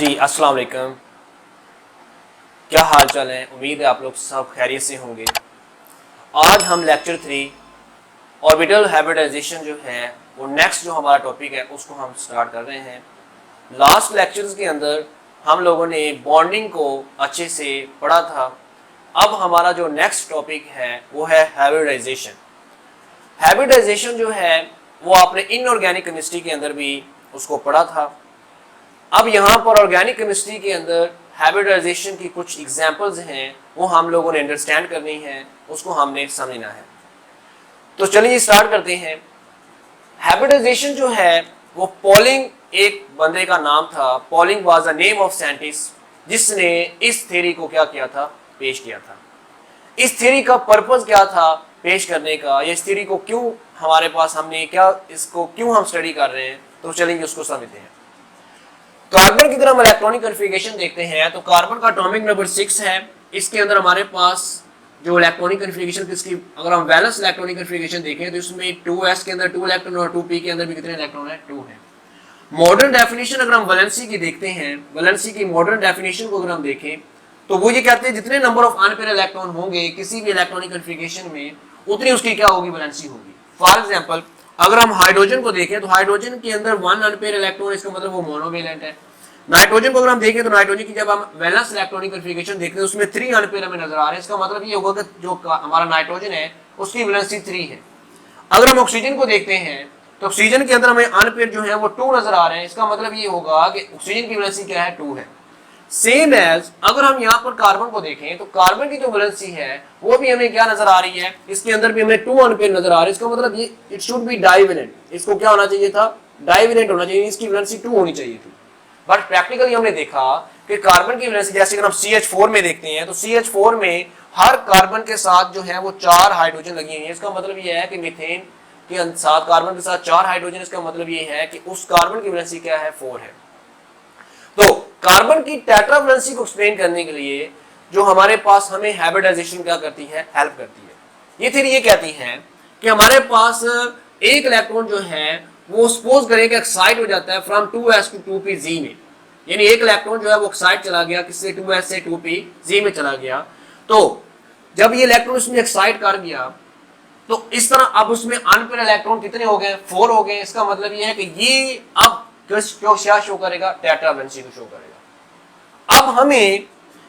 जी अस्सलाम वालेकुम। क्या हाल चाल है? उम्मीद है आप लोग सब खैरियत से होंगे। आज हम लेक्चर 3 ऑर्बिटल हाइब्रिडाइजेशन जो है वो नेक्स्ट जो हमारा टॉपिक है उसको हम स्टार्ट कर रहे हैं। लास्ट लेक्चर्स के अंदर हम लोगों ने बॉन्डिंग को अच्छे से पढ़ा था। अब हमारा जो नेक्स्ट टॉपिक है वो है हाइब्रिडाइजेशन। हाइब्रिडाइजेशन जो है वो आपने इनऑर्गेनिक केमिस्ट्री के अंदर भी उसको पढ़ा था। अब यहाँ पर ऑर्गेनिक केमिस्ट्री के अंदर हाइब्रिडाइजेशन की कुछ एग्जांपल्स हैं, वो हम लोगों ने अंडरस्टैंड करनी है, उसको हमने समझना है। तो चलिए स्टार्ट करते हैं। हाइब्रिडाइजेशन जो है वो पॉलिंग एक बंदे का नाम था। Polling was the name of scientist जिसने इस थ्योरी को क्या किया था, पेश किया था। इस थ्योरी का पर्पस क्या था पेश करने का, या इस थ्योरी को क्यों हमारे पास, हमने क्या इसको क्यों हम स्टडी कर रहे हैं, तो चलेंगे उसको समझते हैं। कार्बन की तरह हम इलेक्ट्रॉनिक कन्फिगरेशन देखते हैं तो कार्बन का एटॉमिक नंबर 6 है। इसके अंदर हमारे पास जो इलेक्ट्रॉनिक कन्फिगरेशन किसकी, अगर हम वैलेंस इलेक्ट्रॉनिक कन्फिगरेशन देखें तो इसमें 2s के अंदर 2 इलेक्ट्रॉन और 2p के अंदर भी कितने इलेक्ट्रॉन है, 2 है। मॉडर्न डेफिनेशन अगर हम वैलेंसी की देखते हैं, वैलेंसी की मॉडर्न डेफिनेशन को अगर हम देखें तो वो ये कहते हैं जितने नंबर ऑफ अनपेयर इलेक्ट्रॉन होंगे किसी भी इलेक्ट्रॉनिक कन्फिगरेशन में उतनी उसकी क्या होगी, वैलेंसी होगी। फॉर एग्जांपल अगर हम हाइड्रोजन को देखें तो हाइड्रोजन के अंदर 1 अनपेयर इलेक्ट्रॉन, इसका मतलब वो मोनोवेलेंट है। नाइट्रोजन को अगर हम देखें तो नाइट्रोजन की जब हम वैलेंस इलेक्ट्रॉनिक कन्फिगरेशन देखते हैं उसमें 3 अनपेयर हमें नजर आ रहे हैं। इसका मतलब ये होगा कि जो हमारा नाइट्रोजन है उसकी वैलेंसी 3 है। अगर हम ऑक्सीजन को देखते हैं तो ऑक्सीजन के अंदर हमें अनपेयर जो है वो 2 नजर आ रहे हैं। इसका मतलब ये होगा कि ऑक्सीजन की वैलेंसी क्या है, 2 है। सेम एज अगर हम यहाँ पर कार्बन को देखें तो कार्बन की जो वैलेंसी है वो भी हमें क्या नजर आ रही है, इसके अंदर भी हमें 2 अनपेयर नजर आ रहे हैं। इसका मतलब ये इट शुड बी डाइवेलेंट, इसको क्या होना चाहिए था, डाइवेलेंट होना चाहिए, इसकी वैलेंसी 2 होनी चाहिए थी। बट प्रैक्टिकली हमने देखा कि कार्बन की वैलेंसी, जैसे अगर हम CH4 में देखते हैं तो CH4 में हर कार्बन के साथ जो है वो 4 हाइड्रोजन लगी हुई है। इसका मतलब ये है कि मीथेन के साथ कार्बन के साथ 4 हाइड्रोजन, इसका मतलब ये है कि उस कार्बन की वैलेंसी क्या है, 4 है। तो कार्बन की टेट्रा वैलेंसी को एक्सप्लेन करने के लिए जो हमारे पास हमें हाइब्रिडाइजेशन क्या करती है, हेल्प करती है। ये थ्योरी ये कहती है कि हमारे पास एक इलेक्ट्रॉन जो है वो सपोज करें कि एक्साइट हो जाता है from 2s to 2p z में, यानी एक इलेक्ट्रॉन जो है वो एक्साइट चला गया किससे, 2s से 2p z में चला गया। तो जब ये इलेक्ट्रॉन उसमें एक्साइट कर गया तो इस तरह अब उसमें अनपेयर इलेक्ट्रॉन कितने हो गए, 4 हो गए। इसका मतलब ये है कि ये अब क्या शो करेगा, टेट्रा वैलेंसी को शो करेगा। अब हमें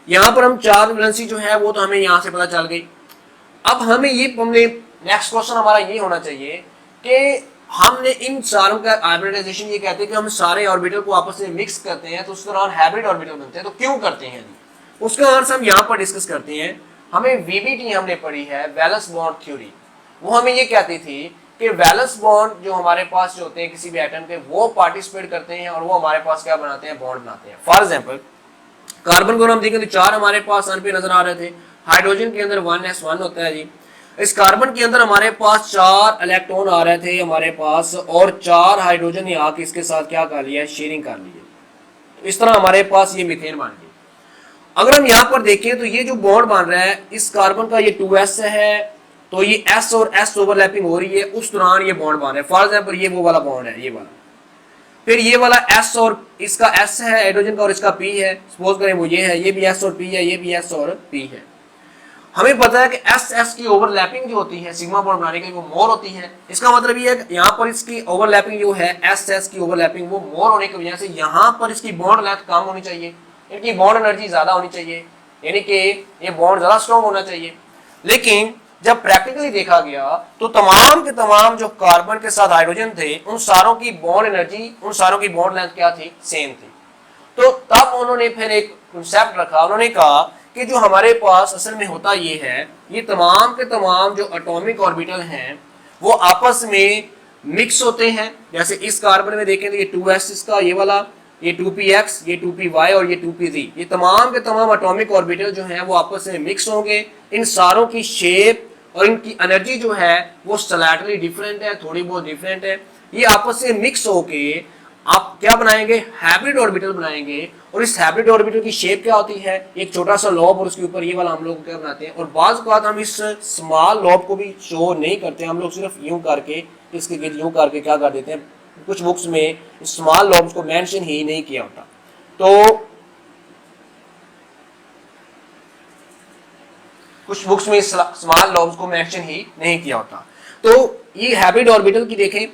यहाँ पर हम 4 वैलेंसी जो है वो तो हमें यहाँ से पता चल गई। अब हमें नेक्स्ट क्वेश्चन हमारा ये होना चाहिए कि हमने इन सारों का हाइब्रिडाइजेशन, ये कहते हैं कि हम सारे ऑर्बिटल को आपस में मिक्स करते हैं तो उस दौरान हाइब्रिड ऑर्बिटल बनते हैं। तो क्यों करते हैं, उसका आंसर हम यहाँ पर डिस्कस करते हैं। हमें वीबीटी हमने पढ़ी है, वैलेंस बॉन्ड थ्योरी। वो हमें ये कहती थी कि वैलेंस बॉन्ड जो हमारे पास जो होते हैं किसी भी एटम के, वो पार्टिसिपेट करते हैं और वो हमारे पास क्या बनाते हैं, बॉन्ड बनाते हैं। फॉर एग्जाम्पल कार्बन को हम देखें तो 4 हमारे पास अनपेयर नजर आ रहे थे। हाइड्रोजन के अंदर 1s1 होता है जी। इस कार्बन के अंदर हमारे पास 4 इलेक्ट्रॉन आ रहे थे हमारे पास, और 4 हाइड्रोजन ने आके इसके साथ क्या कर लिया, शेयरिंग कर ली है। तो इस तरह हमारे पास ये मीथेन बन गई। अगर हम यहाँ पर देखें तो ये जो बॉन्ड बन रहा है इस कार्बन का, ये 2s है तो ये s और s ओवरलैपिंग हो रही है, उस दौरान ये बॉन्ड बन रहा है। फॉर एग्जाम्पल ये वो वाला बॉन्ड है, ये वाला, फिर ये वाला s और इसका s है हाइड्रोजन का और इसका p है। सपोज करें वो ये है, ये भी s और p है, ये भी s और p है। हमें पता है कि S की ओवरलैपिंग जो होती है सिग्मा बॉन्ड बनाने के लिए वो मोर होती है। इसका मतलब ये है कि यहाँ पर इसकी ओवरलैपिंग जो है S की ओवरलैपिंग वो मोर होने की वजह से यहाँ पर इसकी बॉन्ड लेंथ कम होनी चाहिए, इनकी बॉन्ड एनर्जी ज्यादा होनी चाहिए, यानी कि ये बॉन्ड ज्यादा स्ट्रॉन्ग होना चाहिए। लेकिन जब प्रैक्टिकली देखा गया तो तमाम के तमाम जो कार्बन के साथ हाइड्रोजन थे उन सारों की बॉन्ड एनर्जी, उन सारों की बॉन्ड लेंथ क्या थी, सेम थी। तो तब उन्होंने फिर एक कंसेप्ट रखा, उन्होंने कहा कि जो हमारे पास असल में होता ये है, ये तमाम के तमाम जो एटॉमिक ऑर्बिटल हैं वो आपस में मिक्स होते हैं। जैसे इस कार्बन में देखें तो ये 2s इसका, ये वाला, ये 2px, ये 2py और ये 2pz, ये तमाम के तमाम एटॉमिक ऑर्बिटल जो हैं वो आपस में मिक्स होंगे। इन सारों की शेप और इनकी एनर्जी जो है वो स्लाइटली डिफरेंट है, थोड़ी बहुत डिफरेंट है। ये आपस में मिक्स होके आप क्या बनाएंगे, हाइब्रिड ऑर्बिटल बनाएंगे। और इस हाइब्रिड ऑर्बिटल की शेप क्या होती है, एक छोटा सा लॉब और उसके ऊपर ये वाला हम लोग क्या बनाते हैं। और बाज़ बात हम इस स्मॉल लॉब को भी शो नहीं करते, हम लोग सिर्फ यूं करके इसके यूं करके क्या कर देते हैं, कुछ बुक्स में स्मॉल लॉब्स को मेंशन ही नहीं किया होता। तो कुछ बुक्स में स्मॉल लॉब्स को मेंशन ही नहीं किया होता। तो ये हैबिट ऑर्बिटल की देखें,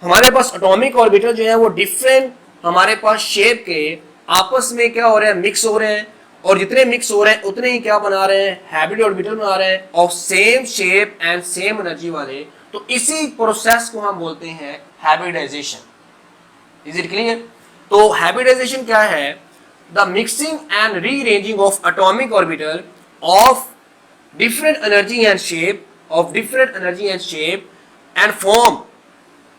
हमारे पास एटॉमिक ऑर्बिटल जो है वो डिफरेंट हमारे पास शेप के आपस में क्या हो रहे हैं, मिक्स हो रहे हैं, और जितने मिक्स हो रहे हैं उतने ही क्या बना रहे हैं, हैबिट ऑर्बिटल बना रहे हैं of same shape and same energy वाले। तो इसी प्रोसेस को हम बोलते हैं हैबिटाइजेशन। Is it clear? तो हैबिटाइजेशन क्या है? The mixing and rearranging of atomic orbital of different energy and shape and form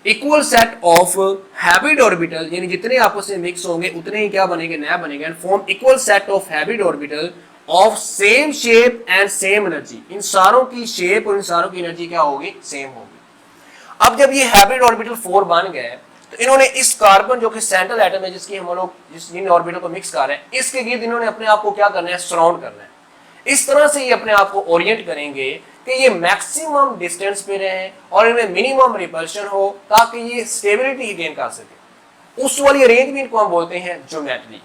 equal set of habit orbital, यानी जितने आपस में मिक्स होंगे उतने ही क्या बनेंगे, नया बनेगा, and form equal set of habit orbital of same shape and same energy। इन सारों की शेप और इन सारों की एनर्जी क्या होगी, सेम होगी। अब जब ये हैबिट ऑर्बिटल 4 बन गए तो इन्होंने इस कार्बन जो कि सेंट्रल एटम है जिसकी हम लोग जिन ऑर्बिटल को मिक्स कर रहे हैं, इसके गिर्द इन्होंने अपने आप को क्या करना है, सराउंड करना है। इस तरह से ये अपने आप को ओरिएंट करेंगे कि ये मैक्सिमम डिस्टेंस पे रहें और इनमें मिनिमम रिपल्शन हो, ताकि ये स्टेबिलिटी गेन कर सके। उस वाली अरेंजमेंट को हम बोलते हैं ज्योमेट्री।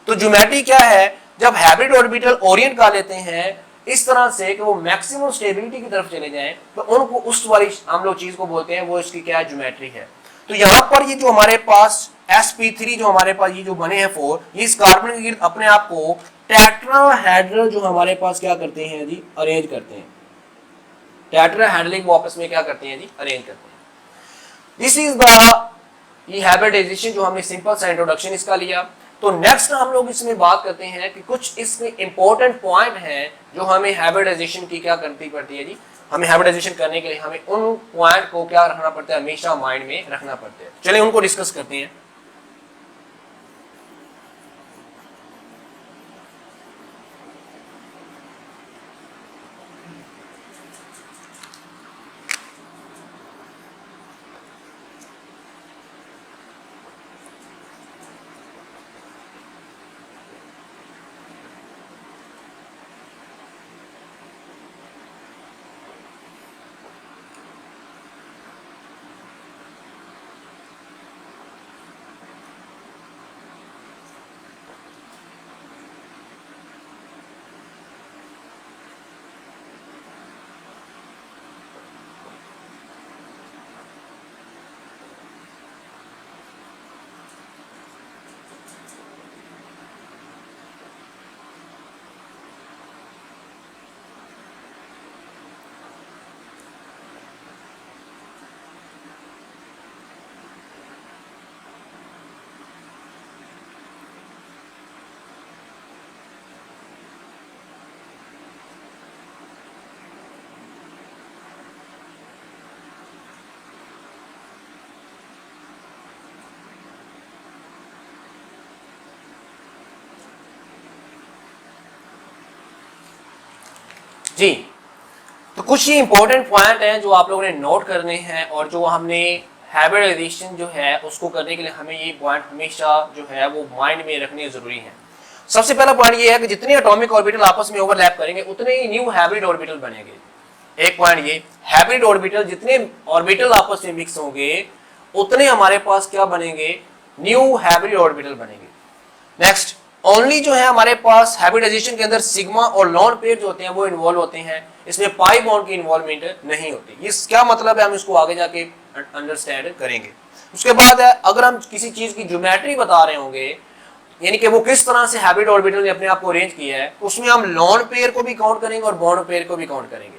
तो ज्योमेट्री क्या है? जब हैबिट ऑर्बिटल ओरिएंट कर लेते हैं इस तरह से कि वो मैक्सिमम स्टेबिलिटी की तरफ चले जाएं, तो उनको उस वाली हम लोग चीज को बोलते हैं, वो इसकी क्या है, ज्योमेट्री है। तो यहाँ पर ये जो हमारे पास sp3 जो हमारे पास ये जो बने हैं 4, ये इस कार्बन के गिर्द अपने आप को टेट्राहेड्रल जो हमारे पास क्या करते हैं जी, अरेंज करते हैं। टेट्राहेड्रल को आपस में क्या करते हैं जी, अरेंज करते हैं। दिस इज द हैबिटाइजेशन जो हमने सिंपल सा इंट्रोडक्शन इसका लिया। तो नेक्स्ट हम लोग इसमें बात करते हैं कि कुछ इसमें इंपॉर्टेंट पॉइंट हैं जो हमें हैबिटाइजेशन की क्या करनी पड़ती है जी, हमें हैबिटाइजेशन करने के लिए हमें उन पॉइंट को क्या रखना पड़ता है, हमेशा माइंड में रखना पड़ता है। चलिए उनको डिस्कस करते हैं। जी, तो कुछ ही इंपॉर्टेंट पॉइंट हैं जो आप लोगों ने नोट करने हैं, और जो हमने हैबिटाइजेशन जो है उसको करने के लिए हमें ये पॉइंट हमेशा जो है वो माइंड में रखने जरूरी है। सबसे पहला पॉइंट ये है कि जितने एटॉमिक ऑर्बिटल आपस में ओवरलैप करेंगे उतने ही न्यू हैबिट ऑर्बिटल बनेंगे। एक पॉइंट ये, हैबिट ऑर्बिटल जितने ऑर्बिटल आपस में मिक्स होंगे उतने हमारे पास क्या बनेंगे, न्यू हैबिट ऑर्बिटल बनेंगे। नेक्स्ट, ओनली जो है हमारे पास हैबिटाइजेशन के अंदर सिग्मा और लॉन पेयर जो होते हैं वो इन्वॉल्व होते हैं, इसमें पाई बॉन्ड की इन्वॉल्वमेंट नहीं होती। इस क्या मतलब है, हम इसको आगे जाके अंडरस्टैंड करेंगे। उसके बाद है, अगर हम किसी चीज की ज्योमेट्री बता रहे होंगे, यानी कि वो किस तरह से हैबिट ऑर्बिटल ने अपने आप को अरेंज किया है, उसमें हम लॉन पेयर को भी काउंट करेंगे और बॉन्ड पेयर को भी काउंट करेंगे।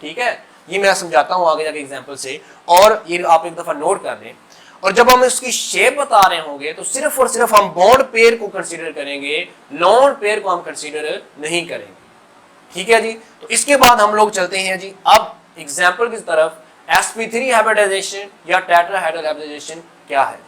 ठीक है, ये मैं समझाता हूँ आगे जाके एग्जाम्पल से, और ये आप एक दफा नोट कर लें। और जब हम इसकी शेप बता रहे होंगे तो सिर्फ और सिर्फ हम बॉन्ड पेयर को कंसीडर करेंगे, लॉन पेयर को हम कंसीडर नहीं करेंगे। ठीक है जी। तो इसके बाद हम लोग चलते हैं जी अब एग्जाम्पल की तरफ। sp3 हाइब्रिडाइजेशन या टेट्राहाइड्रल हाइब्रिडाइजेशन क्या है।